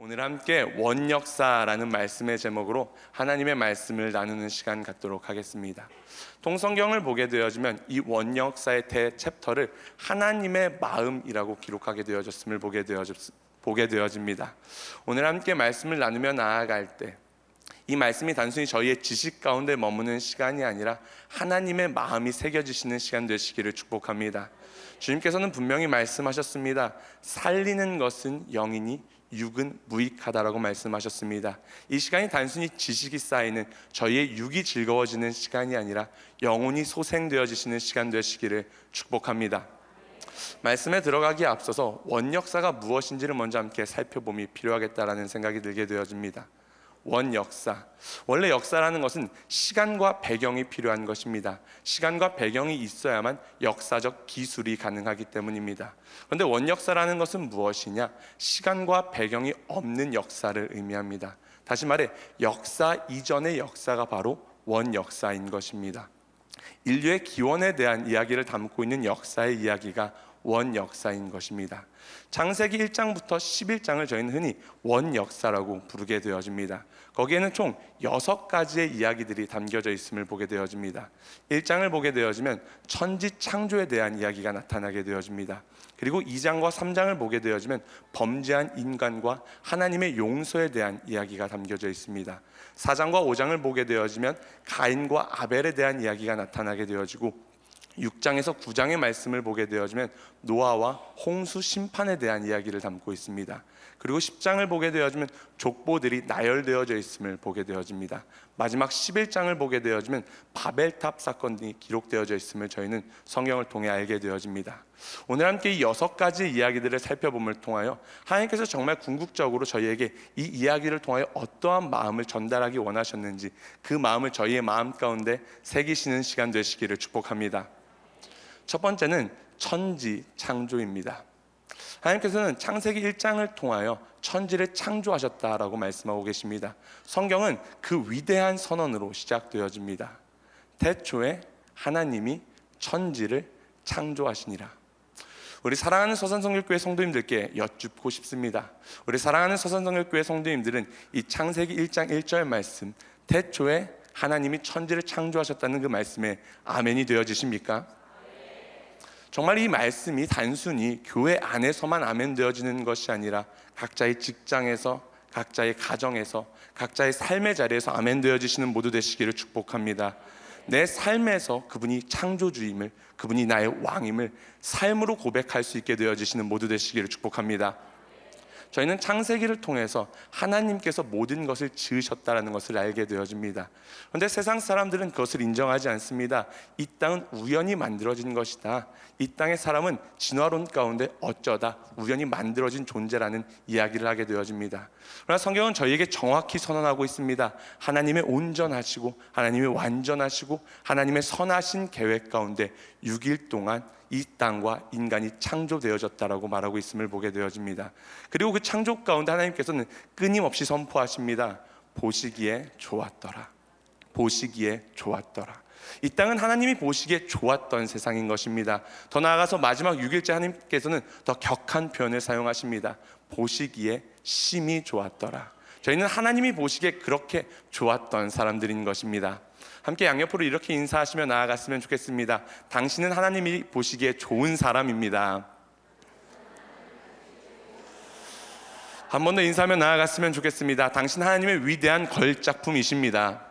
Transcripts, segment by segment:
오늘 함께 원역사라는 말씀의 제목으로 하나님의 말씀을 나누는 시간 갖도록 하겠습니다. 통성경을 보게 되어지면 이 원역사의 대챕터를 하나님의 마음이라고 기록하게 되어졌음을 보게 되어집니다. 오늘 함께 말씀을 나누며 나아갈 때 이 말씀이 단순히 저희의 지식 가운데 머무는 시간이 아니라 하나님의 마음이 새겨지시는 시간 되시기를 축복합니다. 주님께서는 분명히 말씀하셨습니다. 살리는 것은 영이니 육은 무익하다라고 말씀하셨습니다. 이 시간이 단순히 지식이 쌓이는 저희의 육이 즐거워지는 시간이 아니라 영혼이 소생되어지시는 시간 되시기를 축복합니다. 말씀에 들어가기에 앞서서 원역사가 무엇인지를 먼저 함께 살펴봄이 필요하겠다라는 생각이 들게 되어집니다. 원역사, 원래 역사라는 것은 시간과 배경이 필요한 것입니다. 시간과 배경이 있어야만 역사적 기술이 가능하기 때문입니다. 그런데 원역사라는 것은 무엇이냐? 시간과 배경이 없는 역사를 의미합니다. 다시 말해 역사 이전의 역사가 바로 원역사인 것입니다. 인류의 기원에 대한 이야기를 담고 있는 역사의 이야기가 원역사인 것입니다. 창세기 1장부터 11장을 저희는 흔히 원역사라고 부르게 되어집니다. 거기에는 총 6가지의 이야기들이 담겨져 있음을 보게 되어집니다. 1장을 보게 되어지면 천지 창조에 대한 이야기가 나타나게 되어집니다. 그리고 2장과 3장을 보게 되어지면 범죄한 인간과 하나님의 용서에 대한 이야기가 담겨져 있습니다. 4장과 5장을 보게 되어지면 가인과 아벨에 대한 이야기가 나타나게 되어지고 6장에서 9장의 말씀을 보게 되어지면 노아와 홍수 심판에 대한 이야기를 담고 있습니다. 그리고 10장을 보게 되어지면 족보들이 나열되어져 있음을 보게 되어집니다. 마지막 11장을 보게 되어지면 바벨탑 사건이 기록되어져 있음을 저희는 성경을 통해 알게 되어집니다. 오늘 함께 이 6가지 이야기들을 살펴봄을 통하여 하나님께서 정말 궁극적으로 저희에게 이 이야기를 통하여 어떠한 마음을 전달하기 원하셨는지 그 마음을 저희의 마음 가운데 새기시는 시간 되시기를 축복합니다. 첫 번째는 천지 창조입니다. 하나님께서는 창세기 1장을 통하여 천지를 창조하셨다라고 말씀하고 계십니다. 성경은 그 위대한 선언으로 시작되어집니다. 태초에 하나님이 천지를 창조하시니라. 우리 사랑하는 서산성결교회 성도님들께 여쭙고 싶습니다. 우리 사랑하는 서산성결교회 성도님들은 이 창세기 1장 1절 말씀, 태초에 하나님이 천지를 창조하셨다는 그 말씀에 아멘이 되어지십니까? 정말 이 말씀이 단순히 교회 안에서만 아멘 되어지는 것이 아니라 각자의 직장에서, 각자의 가정에서, 각자의 삶의 자리에서 아멘 되어지시는 모두 되시기를 축복합니다. 내 삶에서 그분이 창조주임을, 그분이 나의 왕임을 삶으로 고백할 수 있게 되어지시는 모두 되시기를 축복합니다. 저희는 창세기를 통해서 하나님께서 모든 것을 지으셨다는 것을 알게 되어집니다. 그런데 세상 사람들은 그것을 인정하지 않습니다. 이 땅은 우연히 만들어진 것이다. 이 땅의 사람은 진화론 가운데 어쩌다 우연히 만들어진 존재라는 이야기를 하게 되어집니다. 그러나 성경은 저희에게 정확히 선언하고 있습니다. 하나님의 온전하시고 하나님의 완전하시고 하나님의 선하신 계획 가운데 6일 동안 이 땅과 인간이 창조되어졌다라고 말하고 있음을 보게 되어집니다. 그리고 그 창조 가운데 하나님께서는 끊임없이 선포하십니다. 보시기에 좋았더라. 보시기에 좋았더라. 이 땅은 하나님이 보시기에 좋았던 세상인 것입니다. 더 나아가서 마지막 6일째 하나님께서는 더 격한 표현을 사용하십니다. 보시기에 심히 좋았더라. 저희는 하나님이 보시기에 그렇게 좋았던 사람들인 것입니다. 함께 양옆으로 이렇게 인사하시며 나아갔으면 좋겠습니다. 당신은 하나님이 보시기에 좋은 사람입니다. 한 번 더 인사하며 나아갔으면 좋겠습니다. 당신 하나님의 위대한 걸작품이십니다.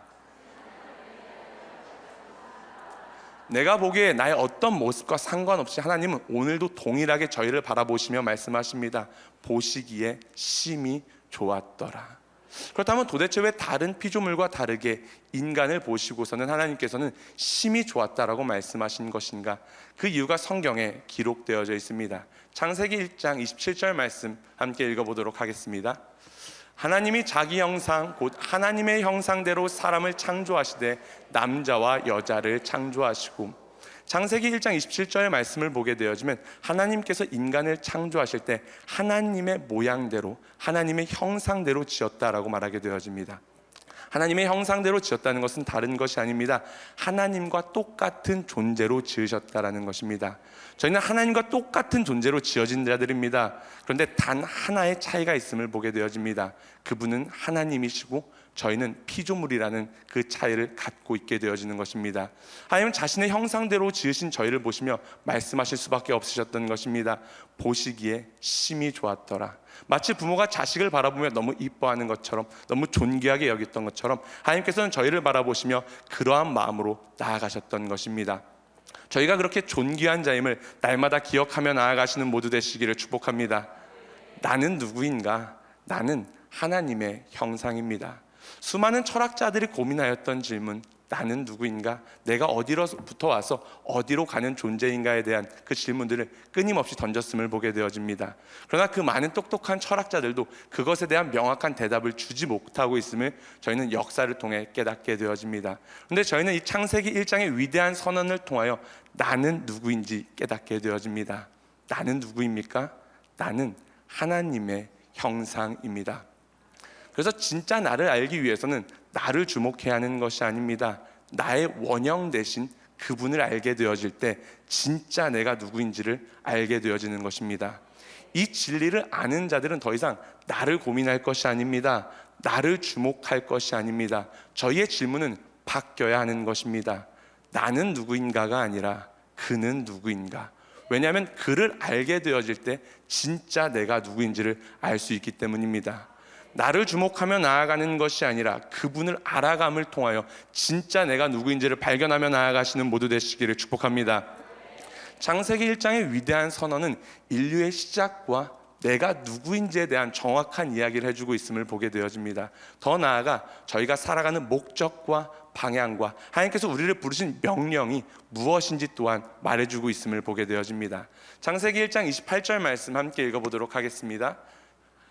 내가 보기에 나의 어떤 모습과 상관없이 하나님은 오늘도 동일하게 저희를 바라보시며 말씀하십니다. 보시기에 심히 좋았더라. 그렇다면 도대체 왜 다른 피조물과 다르게 인간을 보시고서는 하나님께서는 심히 좋았다라고 말씀하신 것인가? 그 이유가 성경에 기록되어져 있습니다. 창세기 1장 27절 말씀 함께 읽어보도록 하겠습니다. 하나님이 자기 형상 곧 하나님의 형상대로 사람을 창조하시되 남자와 여자를 창조하시고. 창세기 1장 27절의 말씀을 보게 되어지면 하나님께서 인간을 창조하실 때 하나님의 모양대로 하나님의 형상대로 지었다라고 말하게 되어집니다. 하나님의 형상대로 지었다는 것은 다른 것이 아닙니다. 하나님과 똑같은 존재로 지으셨다라는 것입니다. 저희는 하나님과 똑같은 존재로 지어진 자들입니다. 그런데 단 하나의 차이가 있음을 보게 되어집니다. 그분은 하나님이시고 저희는 피조물이라는 그 차이를 갖고 있게 되어지는 것입니다. 하나님은 자신의 형상대로 지으신 저희를 보시며 말씀하실 수밖에 없으셨던 것입니다. 보시기에 심히 좋았더라. 마치 부모가 자식을 바라보며 너무 이뻐하는 것처럼, 너무 존귀하게 여겼던 것처럼 하나님께서는 저희를 바라보시며 그러한 마음으로 나아가셨던 것입니다. 저희가 그렇게 존귀한 자임을 날마다 기억하며 나아가시는 모두 되시기를 축복합니다. 나는 누구인가? 나는 하나님의 형상입니다. 수많은 철학자들이 고민하였던 질문, 나는 누구인가? 내가 어디로부터 와서 어디로 가는 존재인가에 대한 그 질문들을 끊임없이 던졌음을 보게 되어집니다. 그러나 그 많은 똑똑한 철학자들도 그것에 대한 명확한 대답을 주지 못하고 있음을 저희는 역사를 통해 깨닫게 되어집니다. 그런데 저희는 이 창세기 1장의 위대한 선언을 통하여 나는 누구인지 깨닫게 되어집니다. 나는 누구입니까? 나는 하나님의 형상입니다. 그래서 진짜 나를 알기 위해서는 나를 주목해야 하는 것이 아닙니다. 나의 원형 대신 그분을 알게 되어질 때 진짜 내가 누구인지를 알게 되어지는 것입니다. 이 진리를 아는 자들은 더 이상 나를 고민할 것이 아닙니다. 나를 주목할 것이 아닙니다. 저희의 질문은 바뀌어야 하는 것입니다. 나는 누구인가가 아니라 그는 누구인가. 왜냐하면 그를 알게 되어질 때 진짜 내가 누구인지를 알 수 있기 때문입니다. 나를 주목하며 나아가는 것이 아니라 그분을 알아감을 통하여 진짜 내가 누구인지를 발견하며 나아가시는 모두 되시기를 축복합니다. 창세기 1장의 위대한 선언은 인류의 시작과 내가 누구인지에 대한 정확한 이야기를 해주고 있음을 보게 되어집니다. 더 나아가 저희가 살아가는 목적과 방향과 하나님께서 우리를 부르신 명령이 무엇인지 또한 말해주고 있음을 보게 되어집니다. 창세기 1장 28절 말씀 함께 읽어보도록 하겠습니다.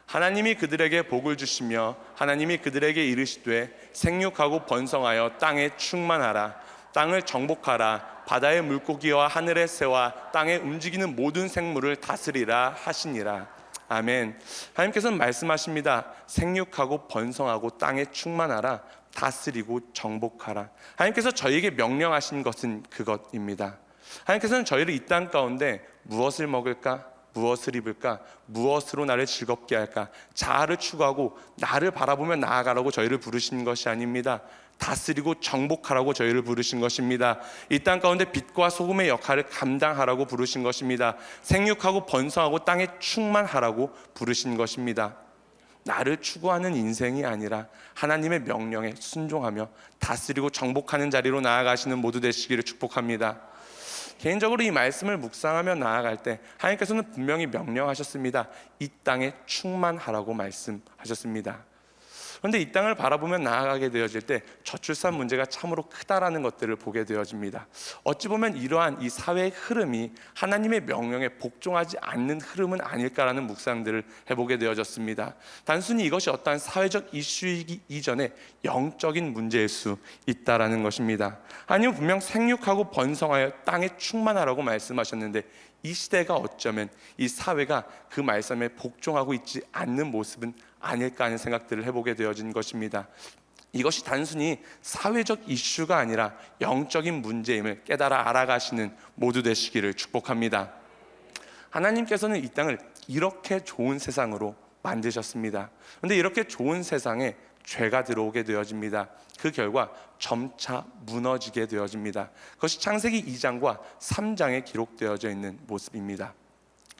하나님이 그들에게 복을 주시며 하나님이 그들에게 이르시되 생육하고 번성하여 땅에 충만하라. 땅을 정복하라. 바다의 물고기와 하늘의 새와 땅에 움직이는 모든 생물을 다스리라 하시니라. 아멘. 하나님께서는 말씀하십니다. 생육하고 번성하고 땅에 충만하라. 다스리고 정복하라. 하나님께서 저희에게 명령하신 것은 그것입니다. 하나님께서는 저희를 이 땅 가운데 무엇을 먹을까? 무엇을 입을까? 무엇으로 나를 즐겁게 할까? 자아를 추구하고 나를 바라보며 나아가라고 저희를 부르신 것이 아닙니다. 다스리고 정복하라고 저희를 부르신 것입니다. 이 땅 가운데 빛과 소금의 역할을 감당하라고 부르신 것입니다. 생육하고 번성하고 땅에 충만하라고 부르신 것입니다. 나를 추구하는 인생이 아니라 하나님의 명령에 순종하며 다스리고 정복하는 자리로 나아가시는 모두 되시기를 축복합니다. 개인적으로 이 말씀을 묵상하며 나아갈 때 하나님께서는 분명히 명령하셨습니다. 이 땅에 충만하라고 말씀하셨습니다. 그런데 이 땅을 바라보며 나아가게 되어질 때 저출산 문제가 참으로 크다라는 것들을 보게 되어집니다. 어찌 보면 이러한 이 사회의 흐름이 하나님의 명령에 복종하지 않는 흐름은 아닐까라는 묵상들을 해보게 되어졌습니다. 단순히 이것이 어떠한 사회적 이슈이기 이전에 영적인 문제일 수 있다라는 것입니다. 하나님은 분명 생육하고 번성하여 땅에 충만하라고 말씀하셨는데 이 시대가 어쩌면 이 사회가 그 말씀에 복종하고 있지 않는 모습은 아닐까 하는 생각들을 해보게 되어진 것입니다. 이것이 단순히 사회적 이슈가 아니라 영적인 문제임을 깨달아 알아가시는 모두 되시기를 축복합니다. 하나님께서는 이 땅을 이렇게 좋은 세상으로 만드셨습니다. 그런데 이렇게 좋은 세상에 죄가 들어오게 되어집니다. 그 결과 점차 무너지게 되어집니다. 그것이 창세기 2장과 3장에 기록되어져 있는 모습입니다.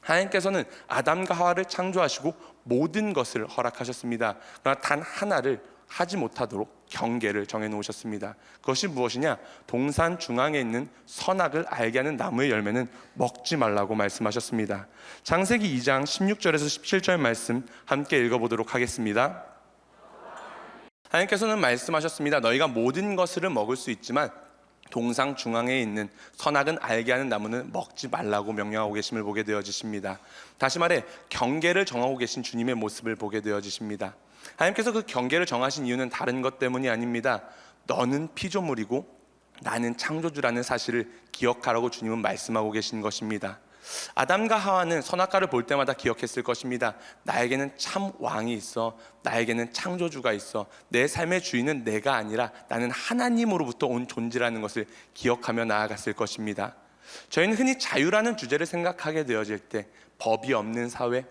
하나님께서는 아담과 하와를 창조하시고 모든 것을 허락하셨습니다. 그러나 단 하나를 하지 못하도록 경계를 정해놓으셨습니다. 그것이 무엇이냐? 동산 중앙에 있는 선악을 알게 하는 나무의 열매는 먹지 말라고 말씀하셨습니다. 창세기 2장 16절에서 17절 말씀 함께 읽어보도록 하겠습니다. 하나님께서는 말씀하셨습니다. 너희가 모든 것을 먹을 수 있지만 동상 중앙에 있는 선악은 알게 하는 나무는 먹지 말라고 명령하고 계심을 보게 되어지십니다. 다시 말해 경계를 정하고 계신 주님의 모습을 보게 되어지십니다. 하나님께서 그 경계를 정하신 이유는 다른 것 때문이 아닙니다. 너는 피조물이고 나는 창조주라는 사실을 기억하라고 주님은 말씀하고 계신 것입니다. 아담과 하와는 선악과를 볼 때마다 기억했을 것입니다. 나에게는 참 왕이 있어, 나에게는 창조주가 있어, 내 삶의 주인은 내가 아니라 나는 하나님으로부터 온 존재라는 것을 기억하며 나아갔을 것입니다. 저희는 흔히 자유라는 주제를 생각하게 되어질 때 법이 없는 사회,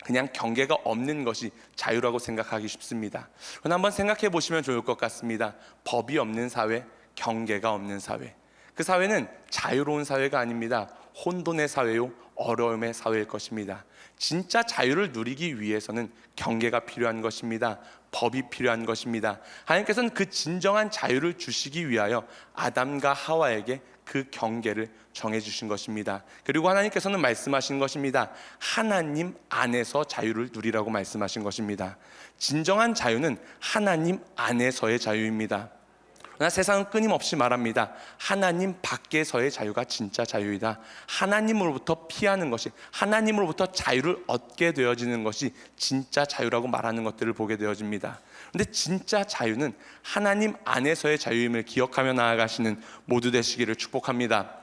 그냥 경계가 없는 것이 자유라고 생각하기 쉽습니다. 그러나 한번 생각해 보시면 좋을 것 같습니다. 법이 없는 사회, 경계가 없는 사회, 그 사회는 자유로운 사회가 아닙니다. 혼돈의 사회요, 어려움의 사회일 것입니다. 진짜 자유를 누리기 위해서는 경계가 필요한 것입니다. 법이 필요한 것입니다. 하나님께서는 그 진정한 자유를 주시기 위하여 아담과 하와에게 그 경계를 정해주신 것입니다. 그리고 하나님께서는 말씀하신 것입니다. 하나님 안에서 자유를 누리라고 말씀하신 것입니다. 진정한 자유는 하나님 안에서의 자유입니다. 그러나 세상은 끊임없이 말합니다. 하나님 밖에서의 자유가 진짜 자유이다. 하나님으로부터 피하는 것이, 하나님으로부터 자유를 얻게 되어지는 것이 진짜 자유라고 말하는 것들을 보게 되어집니다. 그런데 진짜 자유는 하나님 안에서의 자유임을 기억하며 나아가시는 모두 되시기를 축복합니다.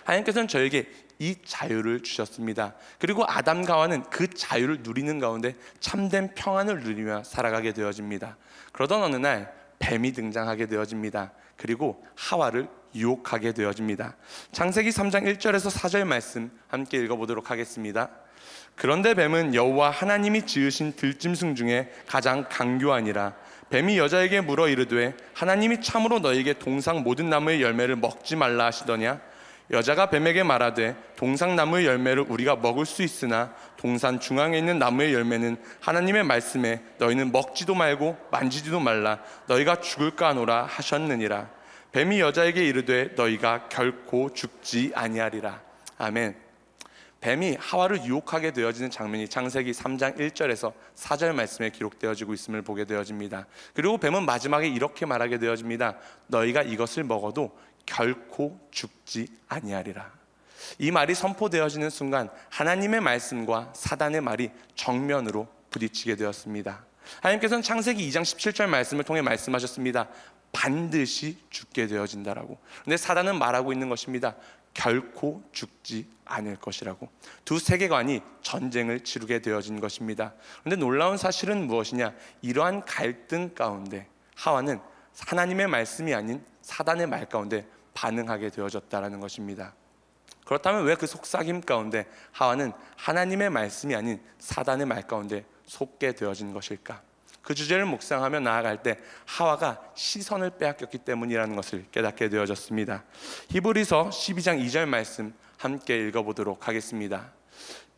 하나님께서는 저에게 이 자유를 주셨습니다. 그리고 아담과 하와는 그 자유를 누리는 가운데 참된 평안을 누리며 살아가게 되어집니다. 그러던 어느 날 뱀이 등장하게 되어집니다. 그리고 하와를 유혹하게 되어집니다. 창세기 3장 1절에서 4절 말씀 함께 읽어보도록 하겠습니다. 그런데 뱀은 여호와 하나님이 지으신 들짐승 중에 가장 강교하니라. 뱀이 여자에게 물어 이르되 하나님이 참으로 너에게 동상 모든 나무의 열매를 먹지 말라 하시더냐? 여자가 뱀에게 말하되 동상 나무의 열매를 우리가 먹을 수 있으나 동산 중앙에 있는 나무의 열매는 하나님의 말씀에 너희는 먹지도 말고 만지지도 말라 너희가 죽을까 하노라 하셨느니라. 뱀이 여자에게 이르되 너희가 결코 죽지 아니하리라. 아멘. 뱀이 하와를 유혹하게 되어지는 장면이 창세기 3장 1절에서 4절 말씀에 기록되어지고 있음을 보게 되어집니다. 그리고 뱀은 마지막에 이렇게 말하게 되어집니다. 너희가 이것을 먹어도 결코 죽지 아니하리라. 이 말이 선포되어지는 순간 하나님의 말씀과 사단의 말이 정면으로 부딪히게 되었습니다. 하나님께서는 창세기 2장 17절 말씀을 통해 말씀하셨습니다. 반드시 죽게 되어진다라고. 그런데 사단은 말하고 있는 것입니다. 결코 죽지 않을 것이라고. 두 세계관이 전쟁을 치르게 되어진 것입니다. 그런데 놀라운 사실은 무엇이냐? 이러한 갈등 가운데 하와는 하나님의 말씀이 아닌 사단의 말 가운데 반응하게 되어졌다라는 것입니다. 그렇다면 왜 그 속삭임 가운데 하와는 하나님의 말씀이 아닌 사단의 말 가운데 속게 되어진 것일까? 그 주제를 묵상하며 나아갈 때 하와가 시선을 빼앗겼기 때문이라는 것을 깨닫게 되어졌습니다. 히브리서 12장 2절 말씀 함께 읽어보도록 하겠습니다.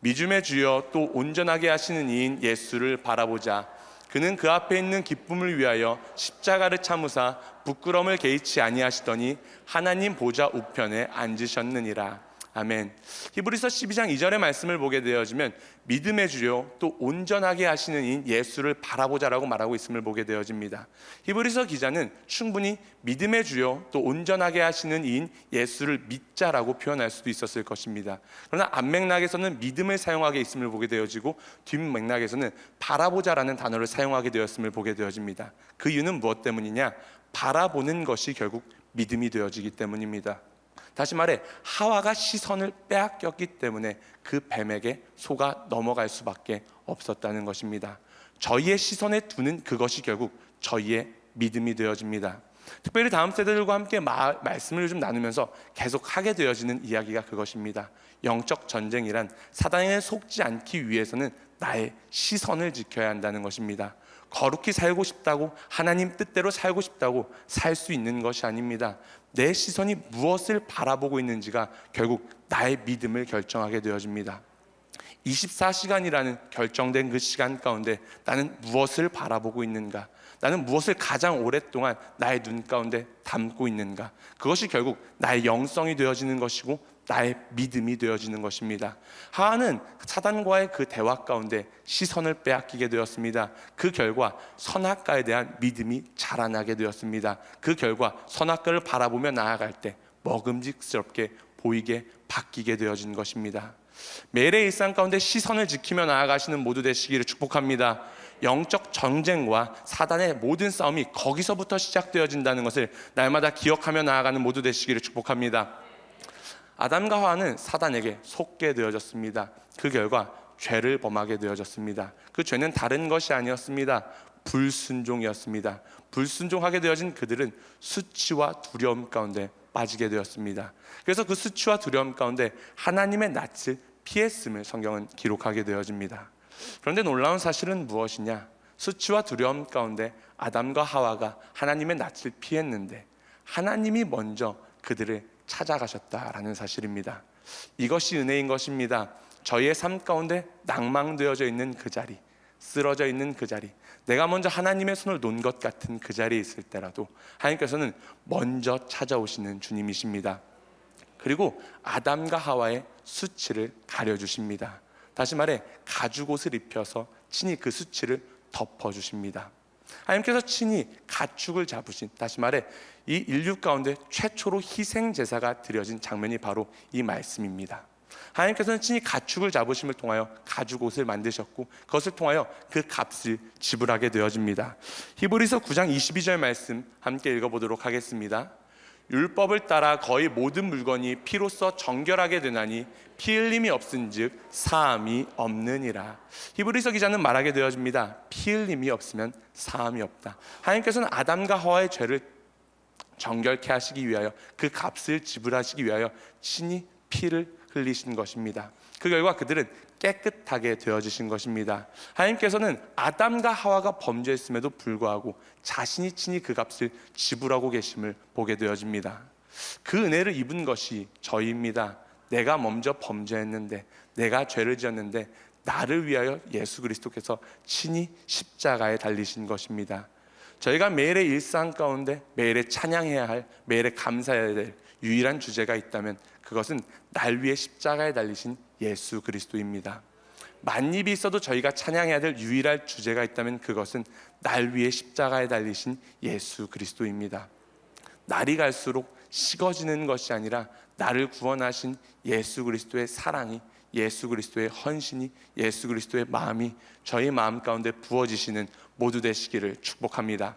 믿음의 주여 또 온전하게 하시는 이인 예수를 바라보자. 그는 그 앞에 있는 기쁨을 위하여 십자가를 참으사 부끄러움을 개의치 아니하시더니 하나님 보좌 우편에 앉으셨느니라. 아멘. 히브리서 12장 2절의 말씀을 보게 되어지면 믿음의 주요 또 온전하게 하시는 이인 예수를 바라보자라고 말하고 있음을 보게 되어집니다. 히브리서 기자는 충분히 믿음의 주요 또 온전하게 하시는 이인 예수를 믿자라고 표현할 수도 있었을 것입니다. 그러나 앞맥락에서는 믿음을 사용하게 있음을 보게 되어지고 뒷맥락에서는 바라보자라는 단어를 사용하게 되었음을 보게 되어집니다. 그 이유는 무엇 때문이냐? 바라보는 것이 결국 믿음이 되어지기 때문입니다. 다시 말해 하와가 시선을 빼앗겼기 때문에 그 뱀에게 속아 넘어갈 수밖에 없었다는 것입니다. 저희의 시선에 두는 그것이 결국 저희의 믿음이 되어집니다. 특별히 다음 세대들과 함께 말씀을 좀 나누면서 계속 하게 되어지는 이야기가 그것입니다. 영적 전쟁이란 사단에 속지 않기 위해서는 나의 시선을 지켜야 한다는 것입니다. 거룩히 살고 싶다고 하나님 뜻대로 살고 싶다고 살 수 있는 것이 아닙니다. 내 시선이 무엇을 바라보고 있는지가 결국 나의 믿음을 결정하게 되어집니다. 24시간이라는 결정된 그 시간 가운데 나는 무엇을 바라보고 있는가? 나는 무엇을 가장 오랫동안 나의 눈 가운데 담고 있는가? 그것이 결국 나의 영성이 되어지는 것이고 나의 믿음이 되어지는 것입니다. 하와는 사단과의 그 대화 가운데 시선을 빼앗기게 되었습니다. 그 결과 선악과에 대한 믿음이 자라나게 되었습니다. 그 결과 선악과를 바라보며 나아갈 때 먹음직스럽게 보이게 바뀌게 되어진 것입니다. 매일의 일상 가운데 시선을 지키며 나아가시는 모두 되시기를 축복합니다. 영적 전쟁과 사단의 모든 싸움이 거기서부터 시작되어진다는 것을 날마다 기억하며 나아가는 모두 되시기를 축복합니다. 아담과 하와는 사단에게 속게 되어졌습니다. 그 결과 죄를 범하게 되어졌습니다. 그 죄는 다른 것이 아니었습니다. 불순종이었습니다. 불순종하게 되어진 그들은 수치와 두려움 가운데 빠지게 되었습니다. 그래서 그 수치와 두려움 가운데 하나님의 낯을 피했음을 성경은 기록하게 되어집니다. 그런데 놀라운 사실은 무엇이냐? 수치와 두려움 가운데 아담과 하와가 하나님의 낯을 피했는데 하나님이 먼저 그들을 찾아가셨다라는 사실입니다. 이것이 은혜인 것입니다. 저희의 삶 가운데 낭망되어져 있는 그 자리, 쓰러져 있는 그 자리, 내가 먼저 하나님의 손을 놓은 것 같은 그 자리에 있을 때라도 하나님께서는 먼저 찾아오시는 주님이십니다. 그리고 아담과 하와의 수치를 가려주십니다. 다시 말해 가죽옷을 입혀서 친히 그 수치를 덮어주십니다. 하나님께서 친히 가축을 잡으신, 다시 말해 이 인류 가운데 최초로 희생 제사가 드려진 장면이 바로 이 말씀입니다. 하나님께서는 친히 가축을 잡으심을 통하여 가죽옷을 만드셨고 그것을 통하여 그 값을 지불하게 되어집니다. 히브리서 9장 22절 말씀 함께 읽어보도록 하겠습니다. 율법을 따라 거의 모든 물건이 피로써 정결하게 되나니 피 흘림이 없은즉 사함이 없느니라. 히브리서 기자는 말하게 되어집니다. 피 흘림이 없으면 사함이 없다. 하나님께서는 아담과 하와의 죄를 정결케 하시기 위하여 그 값을 지불하시기 위하여 친히 피를 흘리신 것입니다. 그 결과 그들은 깨끗하게 되어지신 것입니다. 하나님께서는 아담과 하와가 범죄했음에도 불구하고 자신이 친히 그 값을 지불하고 계심을 보게 되어집니다. 그 은혜를 입은 것이 저희입니다. 내가 먼저 범죄했는데, 내가 죄를 지었는데 나를 위하여 예수 그리스도께서 친히 십자가에 달리신 것입니다. 저희가 매일의 일상 가운데 매일에 찬양해야 할, 매일에 감사해야 될 유일한 주제가 있다면 그것은 날 위해 십자가에 달리신 예수 그리스도입니다. 만입이 있어도 저희가 찬양해야 될 유일한 주제가 있다면 그것은 날 위해 십자가에 달리신 예수 그리스도입니다. 날이 갈수록 식어지는 것이 아니라 나를 구원하신 예수 그리스도의 사랑이, 예수 그리스도의 헌신이, 예수 그리스도의 마음이 저희 마음 가운데 부어지시는 모두 되시기를 축복합니다.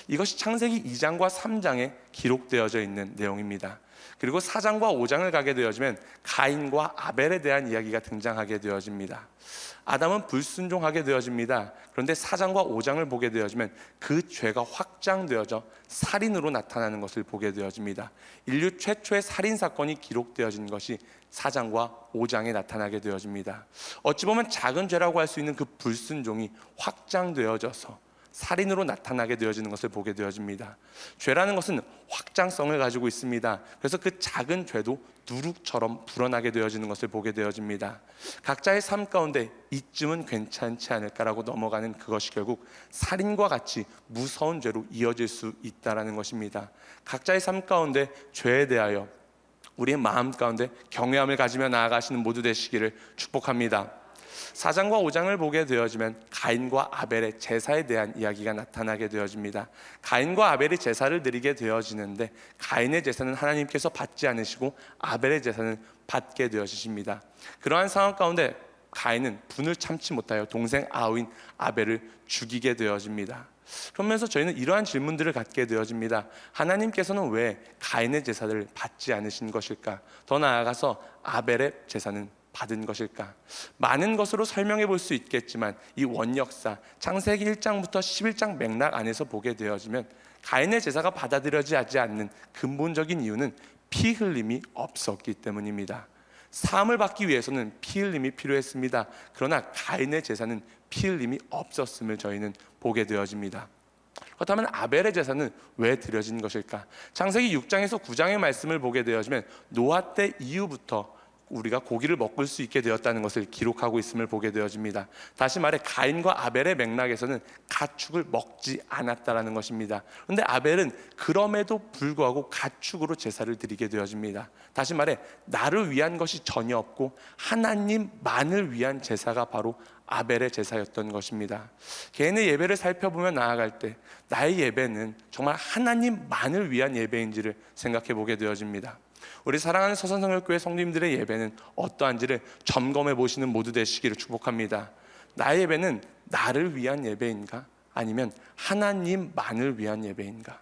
이것이 창세기 2장과 3장에 기록되어져 있는 내용입니다. 그리고 4장과 5장을 가게 되어지면 가인과 아벨에 대한 이야기가 등장하게 되어집니다. 아담은 불순종하게 되어집니다. 그런데 4장과 5장을 보게 되어지면 그 죄가 확장되어져 살인으로 나타나는 것을 보게 되어집니다. 인류 최초의 살인 사건이 기록되어진 것이 4장과 5장에 나타나게 되어집니다. 어찌 보면 작은 죄라고 할 수 있는 그 불순종이 확장되어져서 살인으로 나타나게 되어지는 것을 보게 되어집니다. 죄라는 것은 확장성을 가지고 있습니다. 그래서 그 작은 죄도 누룩처럼 불어나게 되어지는 것을 보게 되어집니다. 각자의 삶 가운데 이쯤은 괜찮지 않을까라고 넘어가는 그것이 결국 살인과 같이 무서운 죄로 이어질 수 있다는 것입니다. 각자의 삶 가운데 죄에 대하여 우리의 마음 가운데 경외함을 가지며 나아가시는 모두 되시기를 축복합니다. 4장과 5장을 보게 되어지면 가인과 아벨의 제사에 대한 이야기가 나타나게 되어집니다. 가인과 아벨이 제사를 드리게 되어지는데 가인의 제사는 하나님께서 받지 않으시고 아벨의 제사는 받게 되어지십니다. 그러한 상황 가운데 가인은 분을 참지 못하여 동생 아우인 아벨을 죽이게 되어집니다. 그러면서 저희는 이러한 질문들을 갖게 되어집니다. 하나님께서는 왜 가인의 제사를 받지 않으신 것일까? 더 나아가서 아벨의 제사는 받은 것일까? 많은 것으로 설명해 볼 수 있겠지만 이 원역사 창세기 1장부터 11장 맥락 안에서 보게 되어지면 가인의 제사가 받아들여지지 않는 근본적인 이유는 피 흘림이 없었기 때문입니다. 사함을 받기 위해서는 피 흘림이 필요했습니다. 그러나 가인의 제사는 피 흘림이 없었음을 저희는 보게 되어집니다. 그렇다면 아벨의 제사는 왜 드려진 것일까? 창세기 6장에서 9장의 말씀을 보게 되어지면 노아 때 이후부터 우리가 고기를 먹을 수 있게 되었다는 것을 기록하고 있음을 보게 되어집니다. 다시 말해 가인과 아벨의 맥락에서는 가축을 먹지 않았다라는 것입니다. 그런데 아벨은 그럼에도 불구하고 가축으로 제사를 드리게 되어집니다. 다시 말해 나를 위한 것이 전혀 없고 하나님만을 위한 제사가 바로 아벨의 제사였던 것입니다. 개인의 예배를 살펴보며 나아갈 때 나의 예배는 정말 하나님만을 위한 예배인지를 생각해 보게 되어집니다. 우리 사랑하는 서산성결교회 성도님들의 예배는 어떠한지를 점검해 보시는 모두 되시기를 축복합니다. 나의 예배는 나를 위한 예배인가? 아니면 하나님만을 위한 예배인가?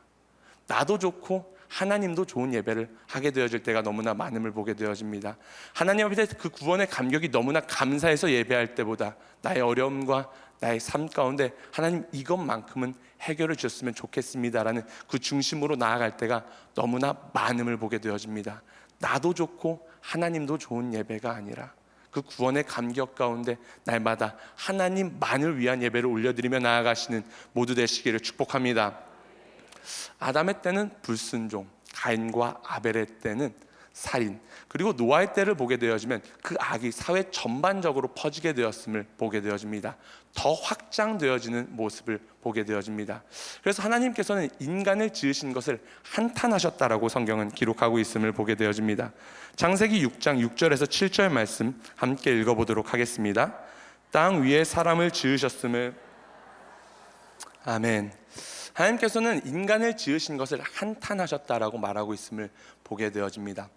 나도 좋고 하나님도 좋은 예배를 하게 되어질 때가 너무나 많음을 보게 되어집니다. 하나님 앞에 그 구원의 감격이 너무나 감사해서 예배할 때보다 나의 어려움과 나의 삶 가운데 하나님 이것만큼은 해결해 주셨으면 좋겠습니다라는 그 중심으로 나아갈 때가 너무나 많음을 보게 되어집니다. 나도 좋고 하나님도 좋은 예배가 아니라 그 구원의 감격 가운데 날마다 하나님만을 위한 예배를 올려드리며 나아가시는 모두 되시기를 축복합니다. 아담의 때는 불순종, 가인과 아벨의 때는 살인, 그리고 노아의 때를 보게 되어지면 그 악이 사회 전반적으로 퍼지게 되었음을 보게 되어집니다. 더 확장되어지는 모습을 보게 되어집니다. 그래서 하나님께서는 인간을 지으신 것을 한탄하셨다라고 성경은 기록하고 있음을 보게 되어집니다. 창세기 6장 6절에서 7절 말씀 함께 읽어보도록 하겠습니다. 땅 위에 사람을 지으셨음을. 아멘. 하나님께서는 인간을 지으신 것을 한탄하셨다라고 말하고 있음을 보게 되어집니다.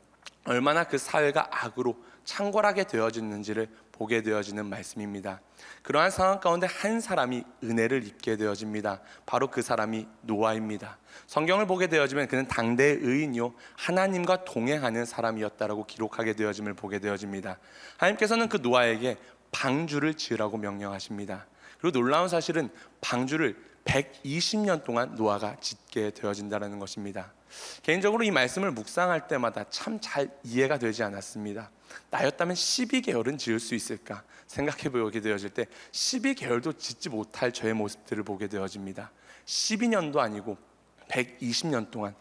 얼마나 그 사회가 악으로 창궐하게 되어지는지를 보게 되어지는 말씀입니다. 그러한 상황 가운데 한 사람이 은혜를 입게 되어집니다. 바로 그 사람이 노아입니다. 성경을 보게 되어지면 그는 당대의 의인이요 하나님과 동행하는 사람이었다라고 기록하게 되어짐을 보게 되어집니다. 하나님께서는 그 노아에게 방주를 지으라고 명령하십니다. 그리고 놀라운 사실은 방주를 120년 동안 노아가 짓게 되어진다는 것입니다. 개인적으로 이 말씀을 묵상할 때마다 참 잘 이해가 되지 않았습니다. 나였다면 12개월은 지을 수 있을까 생각해 보게 되어질 때 12개월도 짓지 못할 저의 모습들을 보게 되어집니다. 12년도 아니고 120년 동안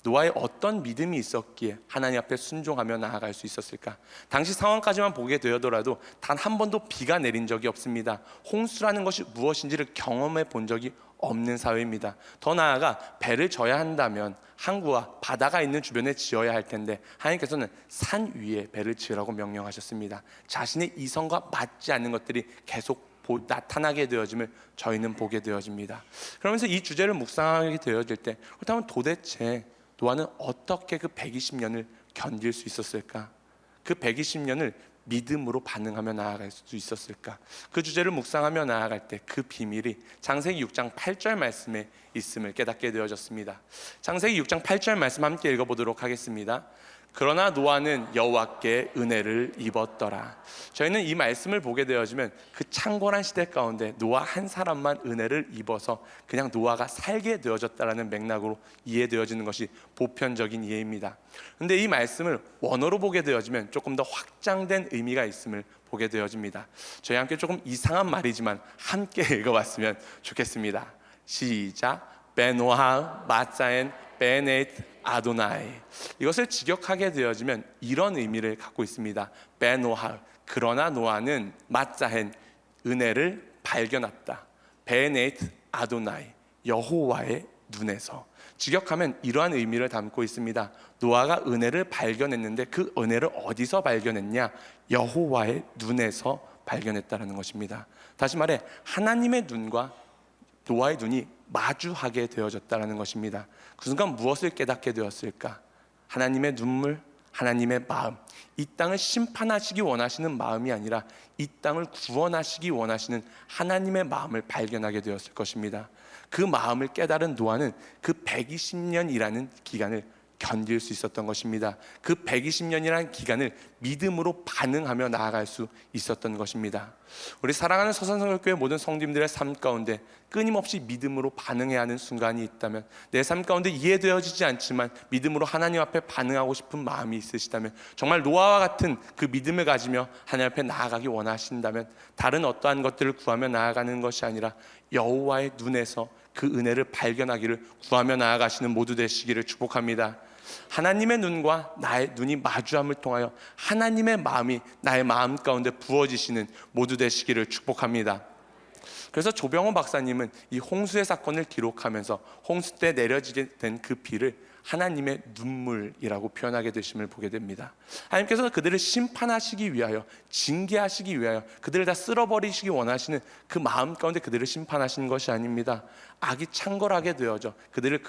노아의 어떤 믿음이 있었기에 하나님 앞에 순종하며 나아갈 수 있었을까? 당시 상황까지만 보게 되더라도 단 한 번도 비가 내린 적이 없습니다. 홍수라는 것이 무엇인지를 경험해 본 적이 없는 사회입니다. 더 나아가 배를 져야 한다면 항구와 바다가 있는 주변에 지어야 할 텐데 하나님께서는 산 위에 배를 지으라고 명령하셨습니다. 자신의 이성과 맞지 않는 것들이 계속 나타나게 되어짐을 저희는 보게 되어집니다. 그러면서 이 주제를 묵상하게 되어질 때 그렇다면 도대체 노아는 어떻게 그 120년을 견딜 수 있었을까? 그 120년을 믿음으로 반응하며 나아갈 수 있었을까? 그 주제를 묵상하며 나아갈 때 그 비밀이 창세기 6장 8절 말씀에 있음을 깨닫게 되어졌습니다. 창세기 6장 8절 말씀 함께 읽어보도록 하겠습니다. 그러나 노아는 여호와께 은혜를 입었더라. 저희는 이 말씀을 보게 되어지면 그 창궐한 시대 가운데 노아 한 사람만 은혜를 입어서 그냥 노아가 살게 되어졌다라는 맥락으로 이해되어지는 것이 보편적인 이해입니다. 그런데 이 말씀을 원어로 보게 되어지면 조금 더 확장된 의미가 있음을 보게 되어집니다. 저희 함께 조금 이상한 말이지만 함께 읽어봤으면 좋겠습니다. 시작. 베노하 마사엔 베네트 아도나이. 이것을 직역하게 되어지면 이런 의미를 갖고 있습니다. 베노하, 그러나 노아는 마사헨, 은혜를 발견했다. 베네트 아도나이, 여호와의 눈에서. 직역하면 이러한 의미를 담고 있습니다. 노아가 은혜를 발견했는데 그 은혜를 어디서 발견했냐? 여호와의 눈에서 발견했다는 것입니다. 다시 말해 하나님의 눈과 노아의 눈이 마주하게 되어졌다는 것입니다. 그 순간 무엇을 깨닫게 되었을까? 하나님의 눈물, 하나님의 마음, 이 땅을 심판하시기 원하시는 마음이 아니라 이 땅을 구원하시기 원하시는 하나님의 마음을 발견하게 되었을 것입니다. 그 마음을 깨달은 노아는 그 120년이라는 기간을 견딜 수 있었던 것입니다. 그 120년이라는 기간을 믿음으로 반응하며 나아갈 수 있었던 것입니다. 우리 사랑하는 서산성결교회 모든 성도님들의 삶 가운데 끊임없이 믿음으로 반응해야 하는 순간이 있다면, 내 삶 가운데 이해되어지지 않지만 믿음으로 하나님 앞에 반응하고 싶은 마음이 있으시다면, 정말 노아와 같은 그 믿음을 가지며 하나님 앞에 나아가기 원하신다면 다른 어떠한 것들을 구하며 나아가는 것이 아니라 여호와의 눈에서 그 은혜를 발견하기를 구하며 나아가시는 모두 되시기를 축복합니다. 하나님의 눈과 나의 눈이 마주함을 통하여 하나님의 마음이 나의 마음 가운데 부어지시는 모두 되시기를 축복합니다. 그래서 조병호 박사님은 이 홍수의 사건을 기록하면서 홍수 때 내려지게 된 그 비를 하나님의 눈물이라고 표현하게 되심을 보게 됩니다. 하나님께서 그들을 심판하시기 위하여, 징계하시기 위하여 그들을 다 쓸어버리시기 원하시는 그 마음 가운데 그들을 심판하시는 것이 아닙니다. 악이 창궐하게 되어져 그들을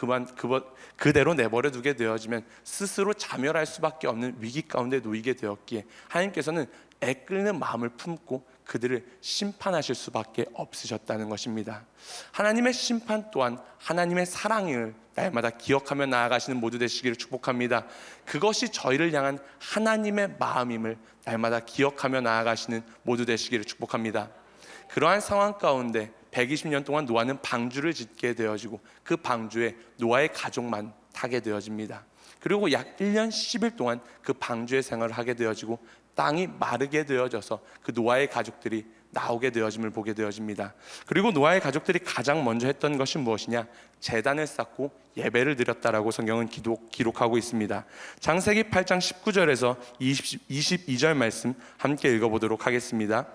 그대로 내버려 두게 되어지면 스스로 자멸할 수밖에 없는 위기 가운데 놓이게 되었기에 하나님께서는 애끓는 마음을 품고 그들을 심판하실 수밖에 없으셨다는 것입니다. 하나님의 심판 또한 하나님의 사랑을 날마다 기억하며 나아가시는 모두 되시기를 축복합니다. 그것이 저희를 향한 하나님의 마음임을 날마다 기억하며 나아가시는 모두 되시기를 축복합니다. 그러한 상황 가운데 120년 동안 노아는 방주를 짓게 되어지고 그 방주에 노아의 가족만 타게 되어집니다. 그리고 약 1년 10일 동안 그 방주의 생활을 하게 되어지고 땅이 마르게 되어져서 그 노아의 가족들이 나오게 되어짐을 보게 되어집니다. 그리고 노아의 가족들이 가장 먼저 했던 것이 무엇이냐? 제단을 쌓고 예배를 드렸다라고 성경은 기록하고 있습니다. 창세기 8장 19절에서 22절 말씀 함께 읽어보도록 하겠습니다.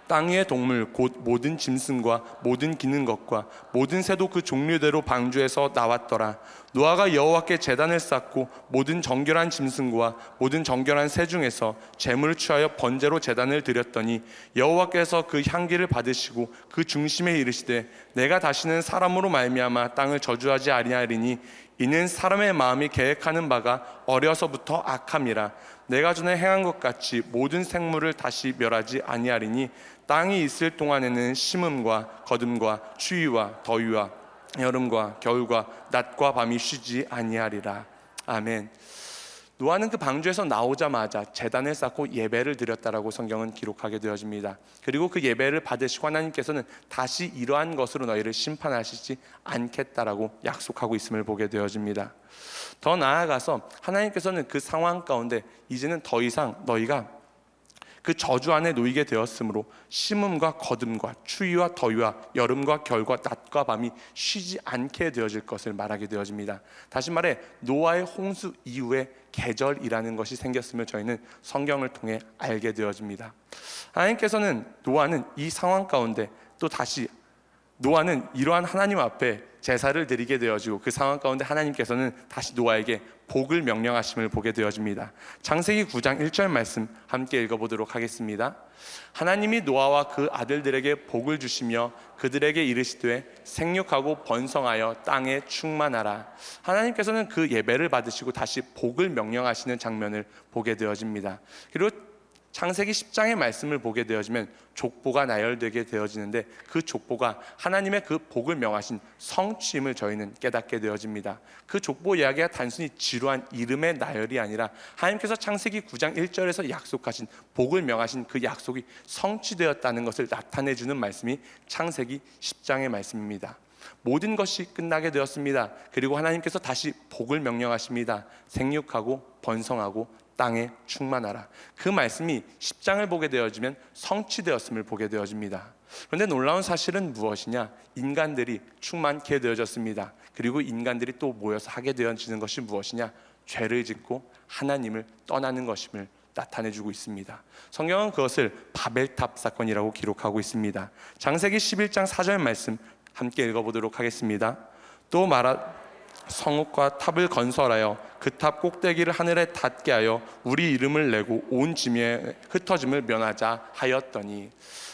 땅 위의 동물 곧 모든 짐승과 모든 기는 것과 모든 새도 그 종류대로 방주에서 나왔더라. 노아가 여호와께 제단을 쌓고 모든 정결한 짐승과 모든 정결한 새 중에서 제물을 취하여 번제로 제단을 드렸더니 여호와께서 그 향기를 받으시고 그 중심에 이르시되 내가 다시는 사람으로 말미암아 땅을 저주하지 아니하리니 이는 사람의 마음이 계획하는 바가 어려서부터 악함이라. 내가 전에 행한 것 같이 모든 생물을 다시 멸하지 아니하리니 땅이 있을 동안에는 심음과 거듭과 추위와 더위와 여름과 겨울과 낮과 밤이 쉬지 아니하리라. 아멘. 노아는 그 방주에서 나오자마자 제단을 쌓고 예배를 드렸다라고 성경은 기록하게 되어집니다. 그리고 그 예배를 받으시고 하나님께서는 다시 이러한 것으로 너희를 심판하시지 않겠다라고 약속하고 있음을 보게 되어집니다. 더 나아가서 하나님께서는 그 상황 가운데 이제는 더 이상 너희가 그 저주 안에 놓이게 되었으므로 심음과 거듭과 추위와 더위와 여름과 겨울과 낮과 밤이 쉬지 않게 되어질 것을 말하게 되어집니다. 다시 말해 노아의 홍수 이후에 계절이라는 것이 생겼음을 저희는 성경을 통해 알게 되어집니다. 하나님께서는 노아는 이 상황 가운데 또 다시 노아는 이러한 하나님 앞에 제사를 드리게 되어지고 그 상황 가운데 하나님께서는 다시 노아에게 복을 명령하심을 보게 되어집니다. 창세기 9장 1절 말씀 함께 읽어보도록 하겠습니다. 하나님이 노아와 그 아들들에게 복을 주시며 그들에게 이르시되 생육하고 번성하여 땅에 충만하라. 하나님께서는 그 예배를 받으시고 다시 복을 명령하시는 장면을 보게 되어집니다. 그리고 창세기 10장의 말씀을 보게 되어지면 족보가 나열되게 되어지는데 그 족보가 하나님의 그 복을 명하신 성취임을 저희는 깨닫게 되어집니다. 그 족보 이야기가 단순히 지루한 이름의 나열이 아니라 하나님께서 창세기 9장 1절에서 약속하신 복을 명하신 그 약속이 성취되었다는 것을 나타내주는 말씀이 창세기 10장의 말씀입니다. 모든 것이 끝나게 되었습니다. 그리고 하나님께서 다시 복을 명령하십니다. 생육하고 번성하고 땅에 충만하라. 그 말씀이 10장을 보게 되어지면 성취되었음을 보게 되어집니다. 그런데 놀라운 사실은 무엇이냐? 인간들이 충만케 되어졌습니다. 그리고 인간들이 또 모여서 하게 되어지는 것이 무엇이냐? 죄를 짓고 하나님을 떠나는 것임을 나타내주고 있습니다. 성경은 그것을 바벨탑 사건이라고 기록하고 있습니다. 창세기 11장 4절 말씀 함께 읽어보도록 하겠습니다. 또 성읍과 탑을 건설하여 그 탑 꼭대기를 하늘에 닿게 하여 우리 이름을 내고 온 짐에 흩어짐을 면하자 하였더니,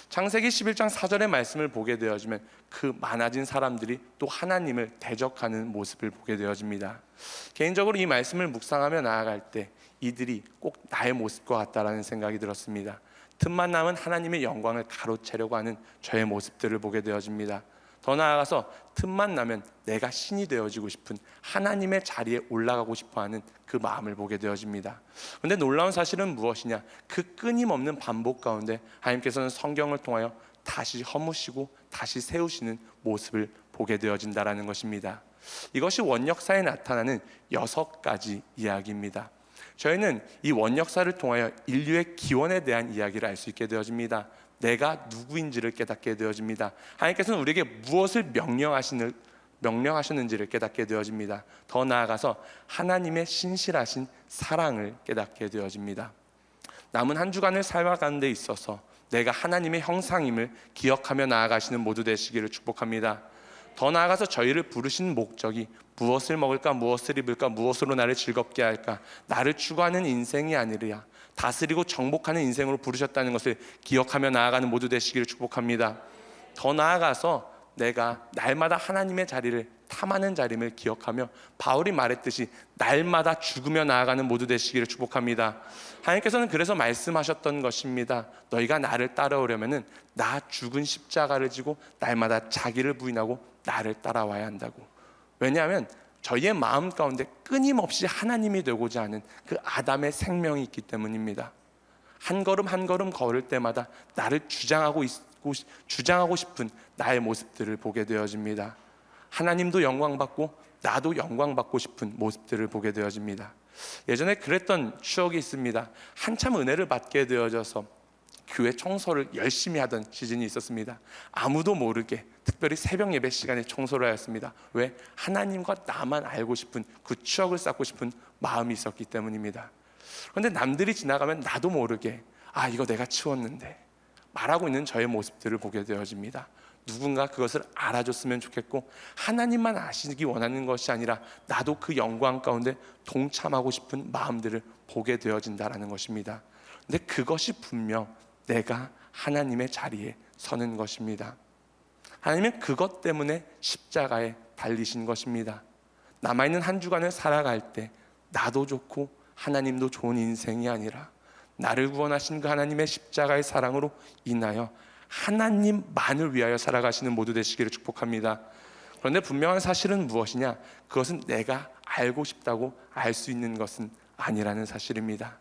창세기 11장 4절의 말씀을 보게 되어지면 그 많아진 사람들이 또 하나님을 대적하는 모습을 보게 되어집니다. 개인적으로 이 말씀을 묵상하며 나아갈 때 이들이 꼭 나의 모습과 같다라는 생각이 들었습니다. 틈만 나면 하나님의 영광을 가로채려고 하는 저의 모습들을 보게 되어집니다. 더 나아가서 틈만 나면 내가 신이 되어지고 싶은, 하나님의 자리에 올라가고 싶어하는 그 마음을 보게 되어집니다. 그런데 놀라운 사실은 무엇이냐? 그 끊임없는 반복 가운데 하나님께서는 성경을 통하여 다시 허무시고 다시 세우시는 모습을 보게 되어진다라는 것입니다. 이것이 원역사에 나타나는 6가지 이야기입니다. 저희는 이 원역사를 통하여 인류의 기원에 대한 이야기를 알 수 있게 되어집니다. 내가 누구인지를 깨닫게 되어집니다. 하나님께서는 우리에게 무엇을 명령하셨는지를 깨닫게 되어집니다. 더 나아가서 하나님의 신실하신 사랑을 깨닫게 되어집니다. 남은 한 주간을 살아가는 데 있어서 내가 하나님의 형상임을 기억하며 나아가시는 모두 되시기를 축복합니다. 더 나아가서 저희를 부르신 목적이 무엇을 먹을까, 무엇을 입을까, 무엇으로 나를 즐겁게 할까, 나를 추구하는 인생이 아니라 다스리고 정복하는 인생으로 부르셨다는 것을 기억하며 나아가는 모두 되시기를 축복합니다. 더 나아가서 내가 날마다 하나님의 자리를 탐하는 자림을 기억하며 바울이 말했듯이 날마다 죽으며 나아가는 모두 되시기를 축복합니다. 하나님께서는 그래서 말씀하셨던 것입니다. 너희가 나를 따라오려면은 나 죽은 십자가를 지고 날마다 자기를 부인하고 나를 따라와야 한다고. 왜냐하면 저희의 마음 가운데 끊임없이 하나님이 되고자 하는 그 아담의 생명이 있기 때문입니다. 한 걸음 한 걸음 걸을 때마다 나를 주장하고 싶은 나의 모습들을 보게 되어집니다. 하나님도 영광받고 나도 영광받고 싶은 모습들을 보게 되어집니다. 예전에 그랬던 추억이 있습니다. 한참 은혜를 받게 되어져서 교회 청소를 열심히 하던 시즌이 있었습니다. 아무도 모르게 특별히 새벽 예배 시간에 청소를 하였습니다. 왜? 하나님과 나만 알고 싶은 그 추억을 쌓고 싶은 마음이 있었기 때문입니다. 그런데 남들이 지나가면 나도 모르게 이거 내가 치웠는데 말하고 있는 저의 모습들을 보게 되어집니다. 누군가 그것을 알아줬으면 좋겠고 하나님만 아시기 원하는 것이 아니라 나도 그 영광 가운데 동참하고 싶은 마음들을 보게 되어진다는 것입니다. 근데 그것이 분명 내가 하나님의 자리에 서는 것입니다. 하나님은 그것 때문에 십자가에 달리신 것입니다. 남아있는 한 주간을 살아갈 때 나도 좋고 하나님도 좋은 인생이 아니라 나를 구원하신 그 하나님의 십자가의 사랑으로 인하여 하나님만을 위하여 살아가시는 모두 되시기를 축복합니다. 그런데 분명한 사실은 무엇이냐? 그것은 내가 알고 싶다고 알 수 있는 것은 아니라는 사실입니다.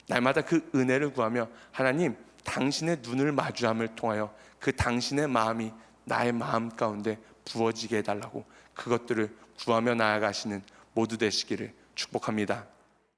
날마다 그 은혜를 구하며 하나님, 당신의 눈을 마주함을 통하여 그 당신의 마음이 나의 마음 가운데 부어지게 해달라고 그것들을 구하며 나아가시는 모두 되시기를 축복합니다.